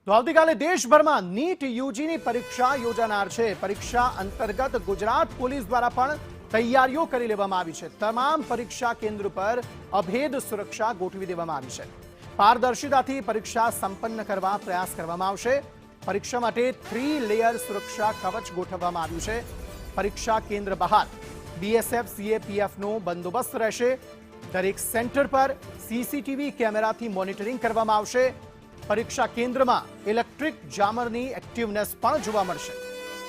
તો આવતીકાલે દેશભરમાં નીટ યુજીની પરીક્ષા યોજાનાર છે। પરીક્ષા અંતર્ગત ગુજરાત પોલીસ દ્વારા પણ તૈયારીઓ કરી લેવામાં આવી છે। તમામ પરીક્ષા કેન્દ્ર પર અભેદ સુરક્ષા ગોઠવી દેવામાં આવી છે। પારદર્શિતાથી પરીક્ષા સંપન્ન કરવા પ્રયાસ કરવામાં આવશે। પરીક્ષા માટે 3 લેયર સુરક્ષા કવચ ગોઠવવામાં આવ્યું છે। પરીક્ષા કેન્દ્ર બહાર બીએસએફ સીએપીએફનો બંદોબસ્ત રહેશે। દરેક સેન્ટર પર સીસીટીવી કેમેરાથી મોનિટરિંગ કરવામાં આવશે। પરીક્ષા કેન્દ્રમાં ઇલેક્ટ્રિક જામરની એક્ટિવનેસ પણ જોવા મળશે।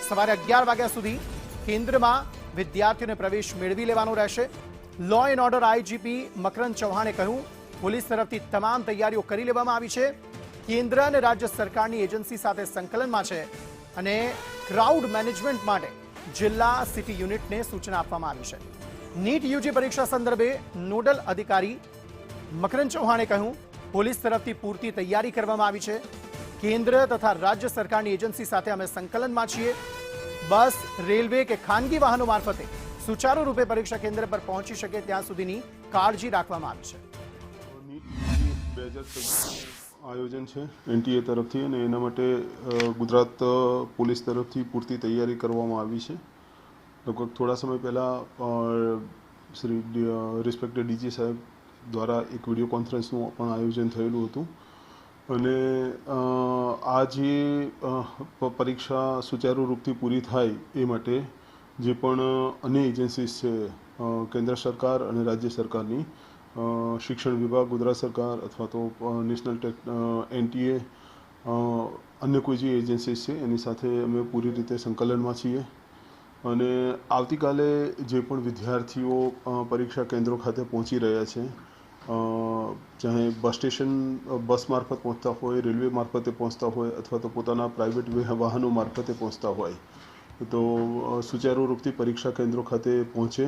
સવારે 11 વાગ્યા સુધી કેન્દ્રમાં વિદ્યાર્થીઓને પ્રવેશ મેળવી લેવાનો રહેશે। લો એન્ડ ઓર્ડર આઈજીપી મકરંદ ચૌહાણે કહ્યું, પોલીસ તરફથી તમામ તૈયારીઓ કરી લેવામાં આવી છે। કેન્દ્ર અને રાજ્ય સરકારની એજન્સી સાથે સંકલનમાં છે અને ક્રાઉડ મેનેજમેન્ટ માટે જિલ્લા સિટી યુનિટને સૂચના આપવામાં આવી છે। નીટ યુજી પરીક્ષા સંદર્ભે નોડલ અધિકારી મકરંદ ચૌહાણે કહ્યું, પોલીસ તરફથી પૂરતી તૈયારી કરવામાં આવી છે। કેન્દ્ર તથા રાજ્ય સરકારની એજન્સી સાથે અમે સંકલનમાં છીએ। બસ, રેલવે કે ખાનગી વાહનો મારફતે સુચારુ રૂપે પરીક્ષા કેન્દ્ર પર પહોંચી શકે ત્યાં સુધીની કાળજી રાખવામાં આવી છે। નીટ 2026 આયોજન છે એનટીએ તરફથી અને એના માટે ગુજરાત પોલીસ તરફથી પૂરતી તૈયારી કરવામાં આવી છે। લગભગ થોડા સમય પહેલાં શ્રી રિસ્પેક્ટેડ ડીજી સાહેબ દ્વારા એક વિડીયો કોન્ફરન્સનું પણ આયોજન થયેલું હતું અને આ જે પરીક્ષા સુચારુ રૂપથી પૂરી થાય એ માટે જે પણ અન્ય એજન્સીસ છે કેન્દ્ર સરકાર અને રાજ્ય સરકારની શિક્ષણ વિભાગ, ગુજરાત સરકાર અથવા તો નેશનલ એનટીએ અન્ય કોઈ જે એજન્સીસ છે એની સાથે અમે પૂરી રીતે સંકલનમાં છીએ અને આવતીકાલે જે પણ વિદ્યાર્થીઓ પરીક્ષા કેન્દ્રો ખાતે પહોંચી રહ્યા છે, ચાહે બસ સ્ટેશન બસ મારફત પહોંચતા હોય, રેલવે મારફતે પહોંચતા હોય અથવા તો પોતાના પ્રાઇવેટ વાહનો મારફતે પહોંચતા હોય તો સુચારુ રૂપથી પરીક્ષા કેન્દ્રો ખાતે પહોંચે।